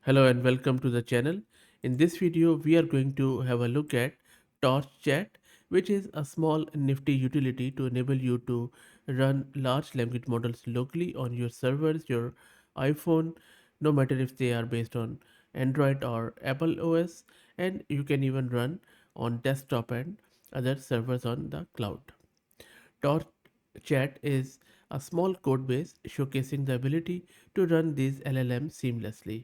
Hello and welcome to the channel. In this video, we are going to have a look at TorchChat, which is a small nifty utility to enable you to run large language models locally on your servers, your iPhone, no matter if they are based on Android or Apple OS, and you can even run on desktop and other servers on the cloud. TorchChat is a small code base showcasing the ability to run these LLMs seamlessly.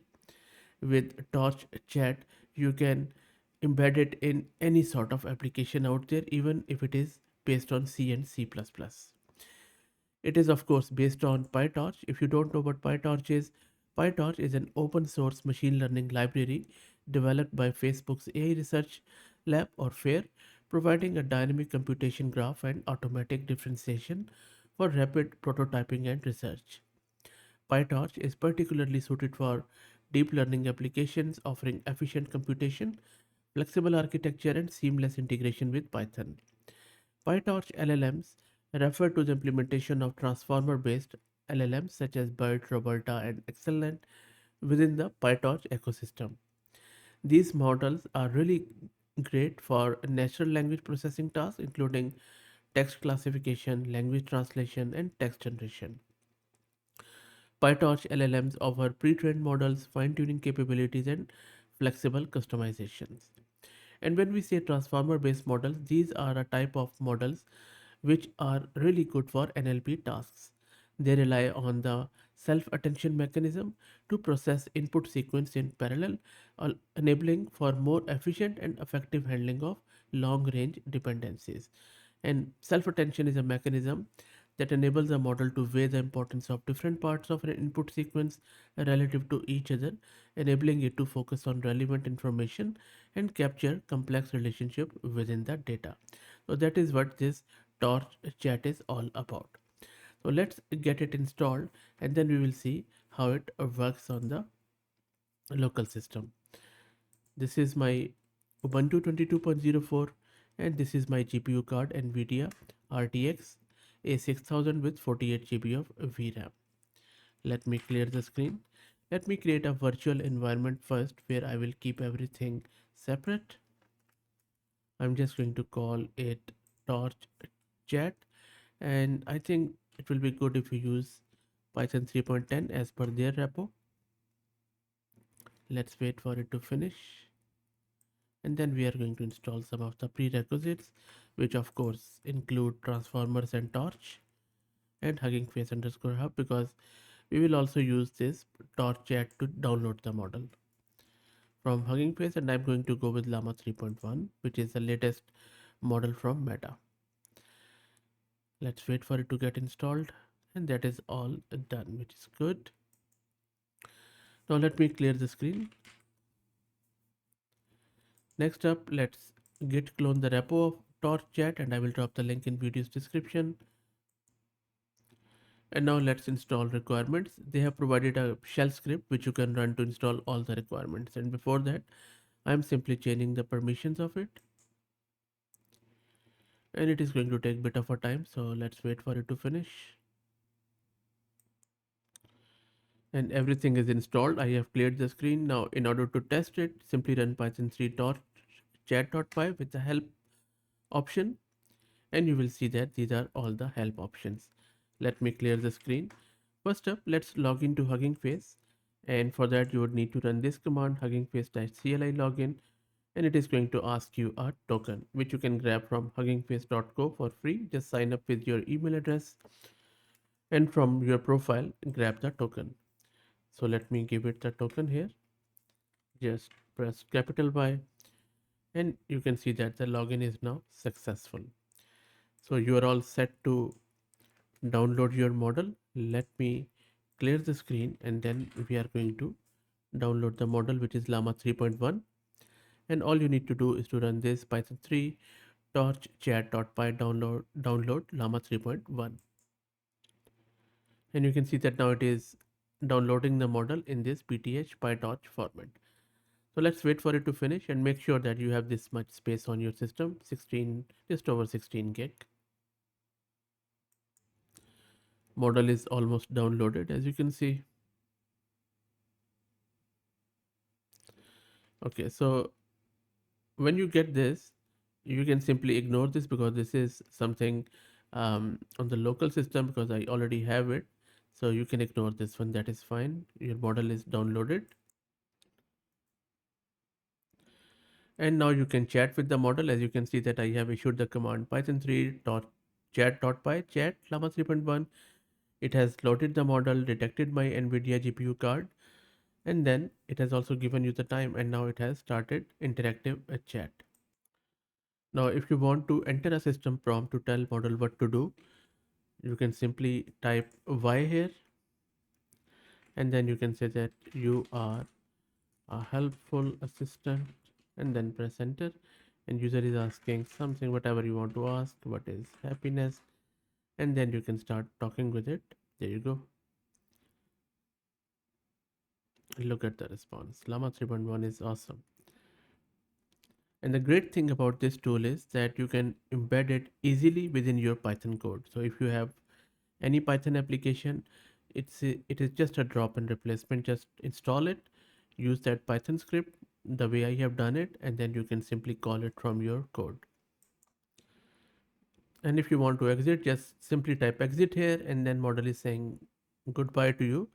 With Torch Chat, you can embed it in any sort of application out there, even if it is based on C and C++. It is, of course, based on PyTorch. If you don't know what PyTorch is an open source machine learning library developed by Facebook's AI Research Lab or FAIR, providing a dynamic computation graph and automatic differentiation for rapid prototyping and research. PyTorch is particularly suited for deep learning applications, offering efficient computation, flexible architecture, and seamless integration with Python. PyTorch LLMs refer to the implementation of transformer based LLMs such as BERT, Roberta, and Excellent within the PyTorch ecosystem. These models are really great for natural language processing tasks, including text classification, language translation, and text generation. PyTorch LLMs offer pre-trained models, fine-tuning capabilities, and flexible customizations. And when we say transformer-based models, these are a type of models which are really good for NLP tasks. They rely on the self-attention mechanism to process input sequence in parallel, enabling for more efficient and effective handling of long-range dependencies. And self-attention is a mechanism that enables a model to weigh the importance of different parts of an input sequence relative to each other, enabling it to focus on relevant information and capture complex relationship within the data. So that is what this Torch chat is all about. So let's get it installed and then we will see how it works on the local system. This is my Ubuntu 22.04 and this is my GPU card NVIDIA RTX A6000 with 48 GB of VRAM. Let me clear the screen. Let me create a virtual environment first where I will keep everything separate. I'm just going to call it Torch Chat, and I think it will be good if you use Python 3.10 as per their repo. Let's wait for it to finish. And then we are going to install some of the prerequisites, which of course include transformers and torch and hugging face underscore hub, because we will also use this torch chat to download the model from hugging face, and I'm going to go with llama 3.1, which is the latest model from Meta. Let's wait for it to get installed, and that is all done, which is good. Now let me clear the screen. Next up, let's git clone the repo of TorchChat, and I will drop the link in video's description. And now let's install requirements. They have provided a shell script which you can run to install all the requirements. And before that, I'm simply changing the permissions of it. And it is going to take a bit of a time, so let's wait for it to finish. And everything is installed. I have cleared the screen. Now in order to test it, simply run python 3 torchchat.py with the help option, and you will see that these are all the help options. Let me clear the screen. First up, let's log into Hugging Face, and for that you would need to run this command hugging face-cli login, and it is going to ask you a token which you can grab from huggingface.co for free. Just sign up with your email address and from your profile grab the token. So let me give it the token here. Just press capital Y and you can see that the login is now successful. So you are all set to download your model. Let me clear the screen and then we are going to download the model, which is llama 3.1, and all you need to do is to run this python 3 torchchat.py download llama 3.1, and you can see that now it is downloading the model in this pth pytorch format. So let's wait for it to finish and make sure that you have this much space on your system, 16, just over 16 gig. Model is almost downloaded, as you can see. Okay, so when you get this, you can simply ignore this because this is something on the local system because I already have it. So you can ignore this one, that is fine. Your model is downloaded. And now you can chat with the model. As you can see that I have issued the command python 3 dot chat.py chat llama 3.1. It has loaded the model, detected my NVIDIA GPU card, and then it has also given you the time, and now it has started interactive chat. Now, if you want to enter a system prompt to tell model what to do, you can simply type Y here, and then you can say that you are a helpful assistant, and then press enter. And user is asking something, whatever you want to ask, what is happiness, and then you can start talking with it. There you go. Look at the response. Llama 3.1 is awesome. And the great thing about this tool is that you can embed it easily within your Python code. So if you have any Python application, it is just a drop in replacement. Just install it, use that Python script the way I have done it, and then you can simply call it from your code. And if you want to exit, just simply type exit here, and then model is saying goodbye to you.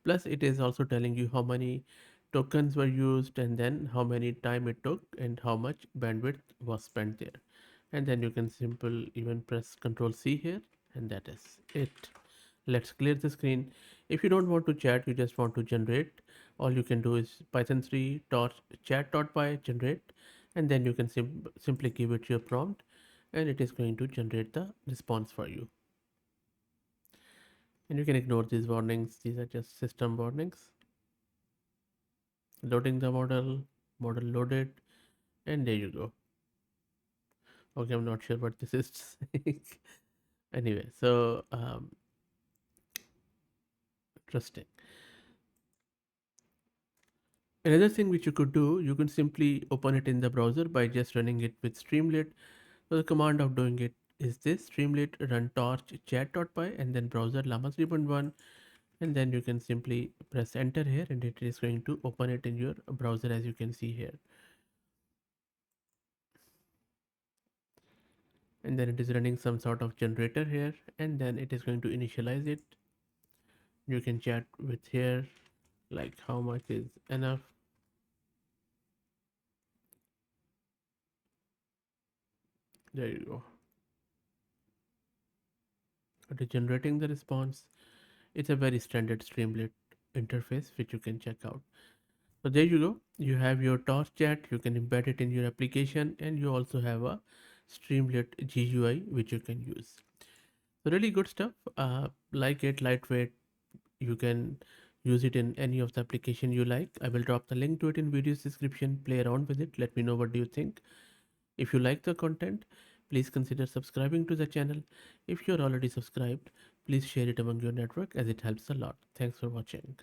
Plus it is also telling you how many tokens were used, and then how many time it took, and how much bandwidth was spent there. And then you can simple even press Ctrl C here, and that is it. Let's clear the screen. If you don't want to chat, you just want to generate, all you can do is python 3 dot chat.py generate, and then you can simply give it your prompt, and it is going to generate the response for you. And you can ignore these warnings, these are just system warnings. Loading the model loaded, and there you go. Okay, I'm not sure what this is saying. Anyway, so interesting. Another thing which you could do, you can simply open it in the browser by just running it with Streamlit. So the command of doing it is this: Streamlit run torch chat.py, and then browser llama 3.1, and then you can simply press enter here, and it is going to open it in your browser, as you can see here. And then it is running some sort of generator here, and then it is going to initialize it. You can chat with here like how much is enough. There you go. It is generating the response. It's a very standard Streamlit interface which you can check out. So there you go. You have your TorchChat. You can embed it in your application, and you also have a Streamlit GUI which you can use. So really good stuff. Like it, lightweight. You can use it in any of the application you like. I will drop the link to it in video's description. Play around with it. Let me know what do you think. If you like the content, please consider subscribing to the channel. If you're already subscribed, please share it among your network as it helps a lot. Thanks for watching.